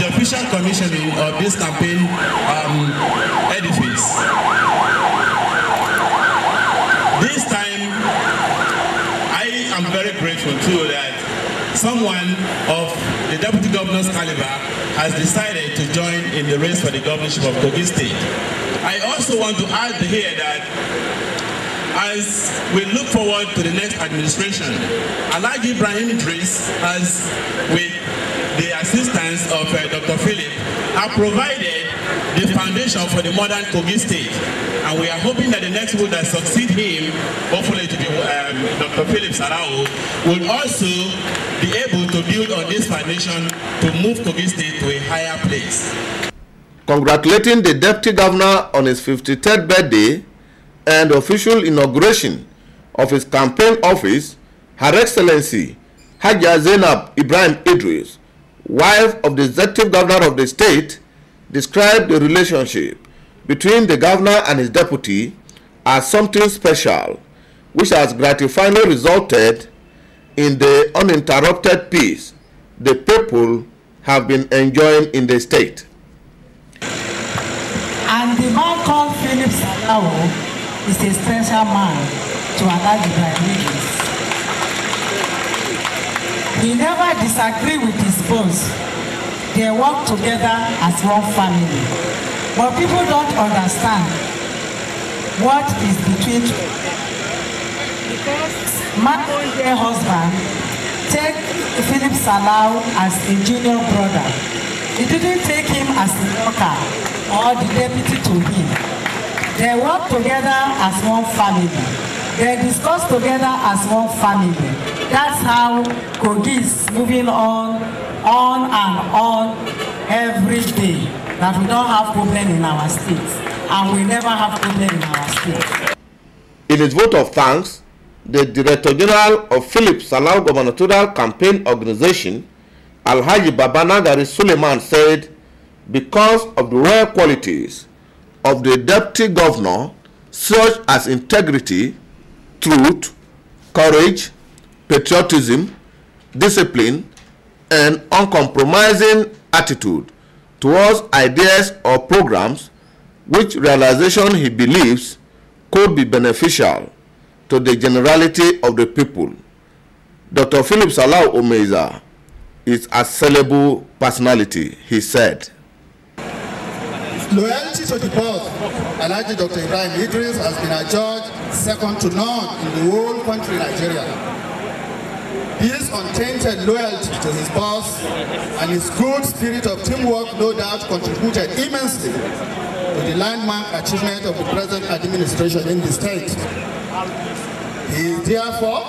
the official commissioning of this campaign edifice. This time, I am very grateful too that someone of the Deputy Governor's caliber has decided to join in the race for the governorship of Kogi State. I also want to add here that as we look forward to the next administration, Alhaji Ibrahim Idris has, with the assistance of Dr. Philip, have provided the foundation for the modern Kogi State. And we are hoping that the next people that succeed him, hopefully to be Dr. Philip Sarao, will also be able to build on this foundation to move Kogi State to a higher place. Congratulating the Deputy Governor on his 53rd birthday and official inauguration of his campaign office, Her Excellency Haja Zainab Ibrahim Idris, wife of the Executive Governor of the state, described the relationship between the governor and his deputy as something special, which has gratifyingly resulted in the uninterrupted peace the people have been enjoying in the state. And the man called Philip Sarao is a special man to Alhaji Ibrahim Idris. He never disagreed with his boss. They work together as one family. But people don't understand what is between them. Because my own husband take Philip Sarao as a junior brother. He didn't take him as a worker or the deputy to him. They work together as one family. They discuss together as one family. That's how Kogi is moving on and on every day. That we don't have problem in our state. And we never have problem in our state. In his vote of thanks, the Director General of Philip Sarao Gubernatorial Campaign Organization, Alhaji Babanagari Suleiman, said, because of the rare qualities of the Deputy Governor, such as integrity, truth, courage, patriotism, discipline, and uncompromising attitude towards ideas or programs which realization he believes could be beneficial to the generality of the people. Dr. Philip Sarao Omeza is a sellable personality, he said. Loyalty to the boss, Alhaji Dr. Ibrahim Idris, has been adjudged second to none in the whole country, Nigeria. His untainted loyalty to his boss and his good spirit of teamwork no doubt contributed immensely to the landmark achievement of the present administration in the state. He is therefore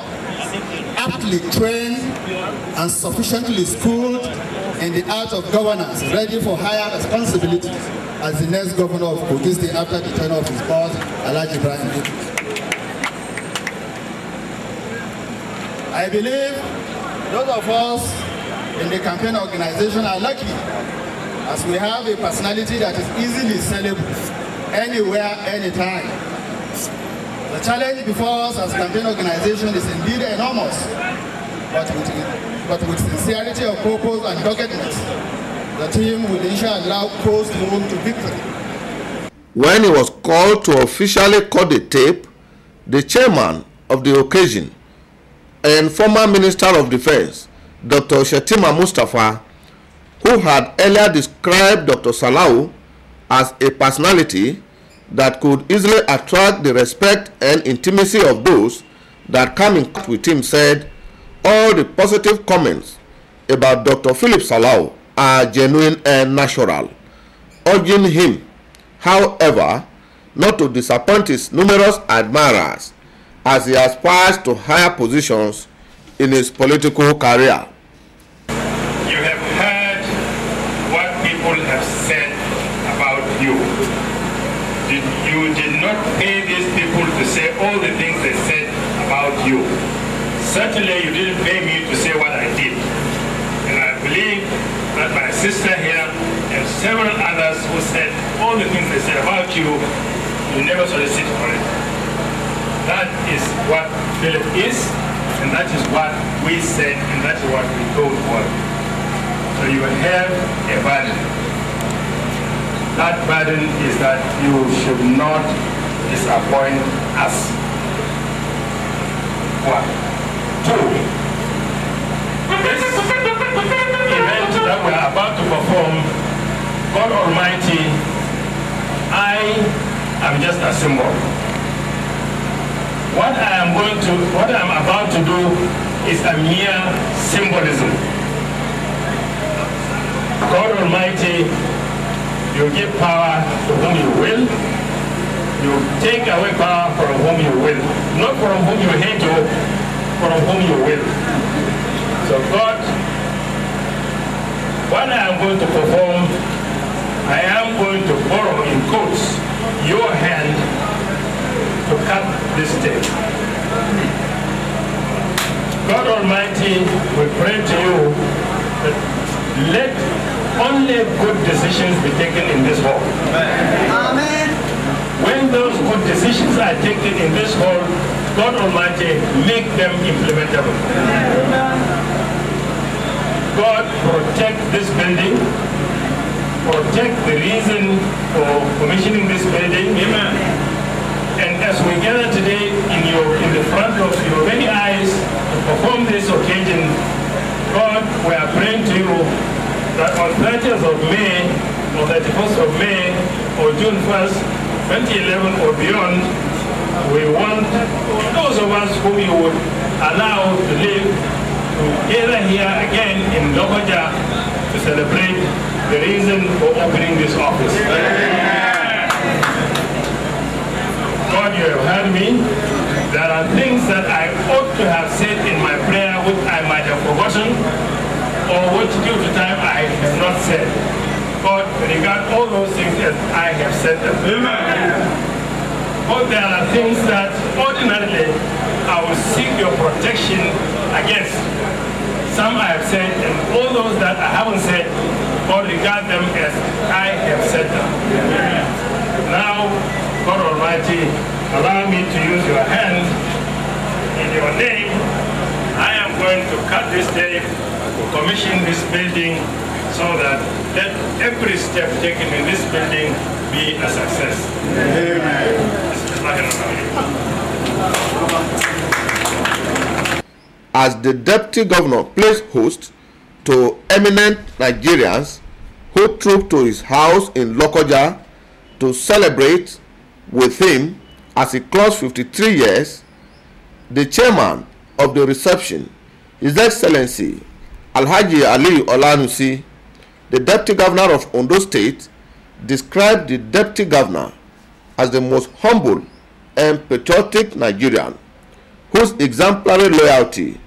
aptly trained and sufficiently schooled in the art of governance, ready for higher responsibility as the next governor of Kogi State after the tenure of his boss, Alhaji Ibrahim Idris. I believe those of us in the campaign organization are lucky, as we have a personality that is easily sellable anywhere, anytime. The challenge before us as a campaign organization is indeed enormous, but with sincerity of purpose and doggedness, the team will inshallah coast home to victory. When he was called to officially cut the tape, the chairman of the occasion and former Minister of Defense, Dr. Shetima Mustafa, who had earlier described Dr. Sarao as a personality that could easily attract the respect and intimacy of those that come in contact with him, said all the positive comments about Dr. Philip Sarao are genuine and natural, urging him, however, not to disappoint his numerous admirers as he aspires to higher positions in his political career. You have heard what people have said about you. You did not pay these people to say all the things they said about you. Certainly you didn't pay me to say what I did. And I believe that my sister here and several others who said all the things they said about you, you never solicit for it. That is what Philip is, and that is what we said, and that is what we go for. So you have a burden. That burden is that you should not disappoint us. 1. 2. This event that we are about to perform, God Almighty, I am just a symbol. What I am about to do is a mere symbolism. God Almighty, you give power to whom you will. You take away power from whom you will. Not from whom you hate to, from whom you will. So God, what I am going to perform, I am going to borrow in quotes your hand to cut this tape. God Almighty, we pray to you that let only good decisions be taken in this hall. Amen. When those good decisions are taken in this hall, God Almighty, make them implementable. God, protect this building, protect the reason for commissioning this building. Amen. And as we gather today in the front of your very eyes to perform this occasion, God, we are praying to you that on 30th of May, or 31st of May, or June 1st, 2011 or beyond, we want those of us whom you would allow to live to gather here again in Lokoja to celebrate the reason for opening this office. God, you have heard me. There are things that I ought to have said in my prayer which I might have forgotten, or which due to time I have not said. God, regard all those things as I have said them. But there are things that ordinarily I will seek your protection against. Some I have said, and all those that I haven't said, God, regard them as I have said them. Now, God Almighty, allow me to use your hand in your name. I am going to cut this tape to commission this building so that let every step taken in this building be a success. Amen. As the deputy governor plays host to eminent Nigerians who trooped to his house in Lokoja to celebrate with him as he closed 53 years, the chairman of the reception, His Excellency Alhaji Ali Olanusi, the deputy governor of Ondo State, described the deputy governor as the most humble and patriotic Nigerian, whose exemplary loyalty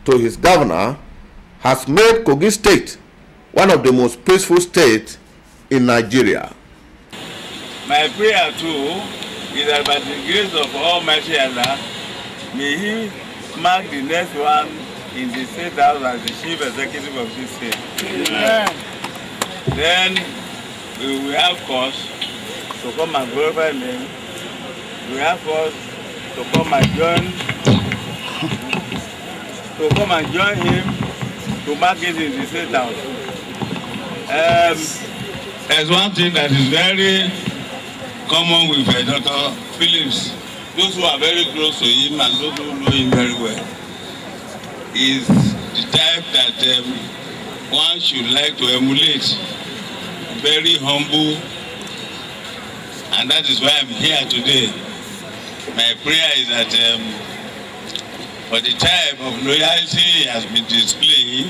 to his governor has made Kogi State one of the most peaceful states in Nigeria. My prayer too is that by the grace of Almighty Allah, may He mark the next one in the State House as the Chief Executive of this state. Amen. Then we will have cause to come and glorify Him. We have cause to come and join Him to mark it in the State House. There's one thing that is very common with Dr. Phillips. Those who are very close to him and those who know him very well is the type that one should like to emulate. Very humble, and that is why I'm here today. My prayer is that for the type of loyalty he has been displaying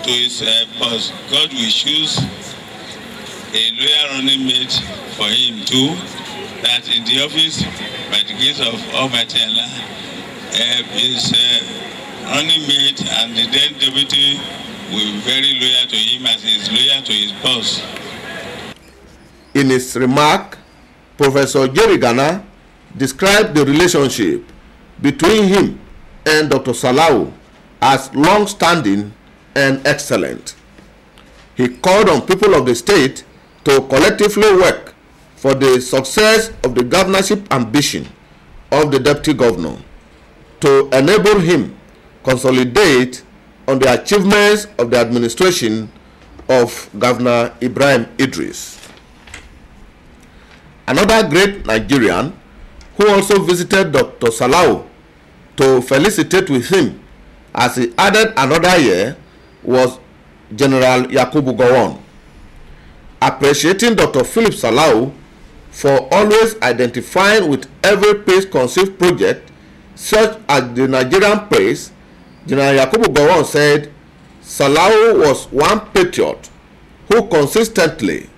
to his boss, God will choose a loyal running mate for him too, that in the office, by the grace of Almighty Allah, his running mate and the then deputy will be very loyal to him as he is loyal to his boss. In his remark, Professor Jerry Ghana described the relationship between him and Dr. Salau as long-standing and excellent. He called on people of the state to collectively work for the success of the governorship ambition of the deputy governor, to enable him consolidate on the achievements of the administration of Governor Ibrahim Idris. Another great Nigerian who also visited Dr. Salau to felicitate with him as he added another year was General Yakubu Gowon. Appreciating Dr. Philip Salau for always identifying with every peace-conceived project such as the Nigerian praise, General Yakubu Gowon said Salau was one patriot who consistently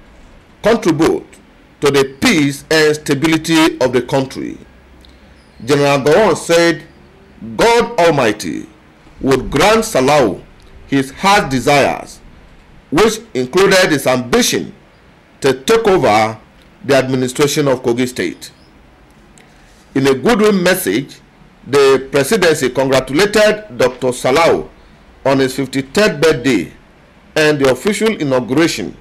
contributed to the peace and stability of the country. General Gowon said God Almighty would grant Salau his heart's desires, which included his ambition to take over the administration of Kogi State. In a goodwill message, the presidency congratulated Dr. Salau on his 53rd birthday and the official inauguration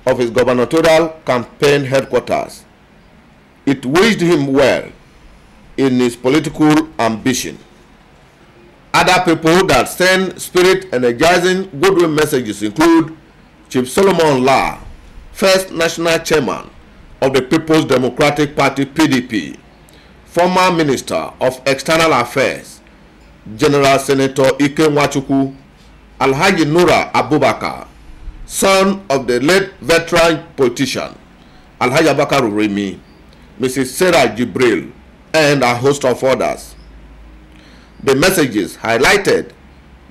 of his gubernatorial campaign headquarters. It wished him well in his political ambition. Other people that send spirit-energizing goodwill messages include Chief Solomon La, first national chairman of the People's Democratic Party (PDP), former Minister of External Affairs, General Senator Ike Nwachukwu, Alhaji Nura Abubakar, son of the late veteran politician Alhaji Abubakar Uremi, Mrs. Sarah Jibril, and a host of others. The messages highlighted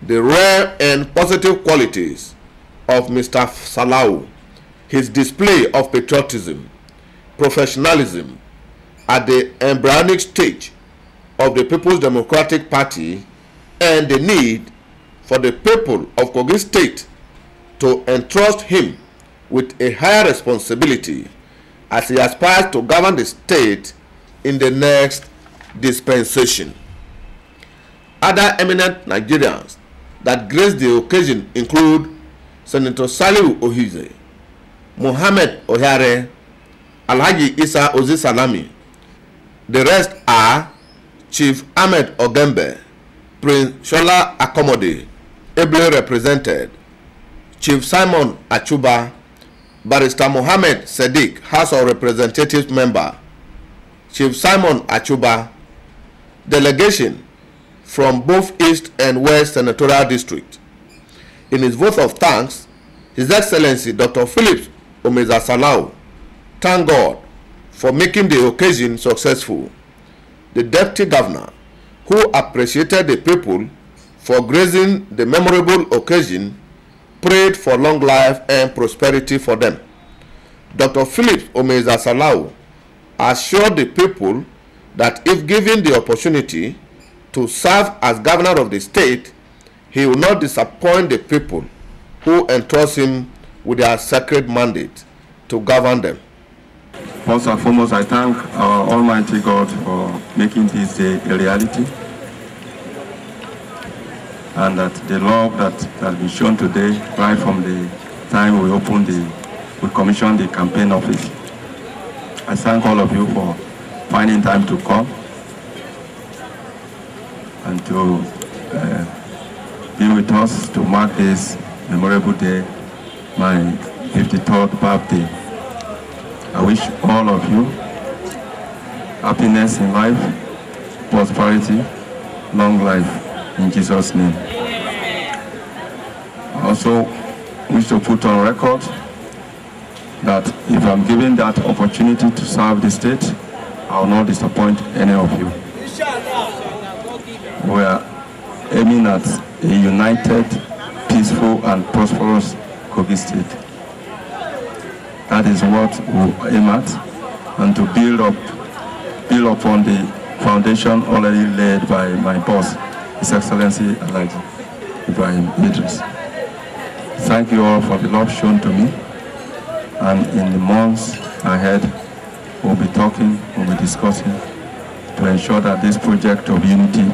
the rare and positive qualities of Mr. Salau, his display of patriotism, professionalism at the embryonic stage of the People's Democratic Party, and the need for the people of Kogi State to entrust him with a higher responsibility as he aspires to govern the state in the next dispensation. Other eminent Nigerians that graced the occasion include Senator Saliu Ohize, Mohammed Ohiare, Alhaji Isa Ozi Salami. The rest are Chief Ahmed Ogembe, Prince Shola Akomode, ably represented, Chief Simon Achuba, Barrister Mohammed Sadiq, House of Representatives member, Chief Simon Achuba, delegation from both East and West Senatorial District. In his vote of thanks, His Excellency Dr. Philip Omeza Salau thanked God for making the occasion successful. The Deputy Governor, who appreciated the people for gracing the memorable occasion, prayed for long life and prosperity for them. Dr. Philip Omeza Salau assured the people that if given the opportunity to serve as governor of the state, he will not disappoint the people who entrust him with their sacred mandate to govern them. First and foremost, I thank our Almighty God for making this day a reality, and that the love that has been shown today, right from the time we commissioned the campaign office. I thank all of you for finding time to come and to be with us to mark this memorable day, my 53rd birthday. I wish all of you happiness in life, prosperity, long life, in Jesus' name. I also wish to put on record that if I'm given that opportunity to serve the state, I will not disappoint any of you. We are aiming at a united, peaceful, and prosperous Kogi State. That is what we aim at, and to build upon the foundation already laid by my boss, His Excellency Alhaji Ibrahim Idris. Thank you all for the love shown to me, and in the months ahead, we'll be talking, we'll be discussing to ensure that this project of unity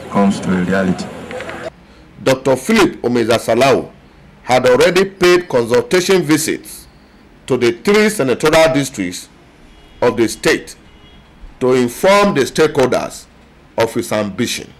comes to a reality. Dr. Philip Omeza Salau had already paid consultation visits to the 3 senatorial districts of the state to inform the stakeholders of his ambition.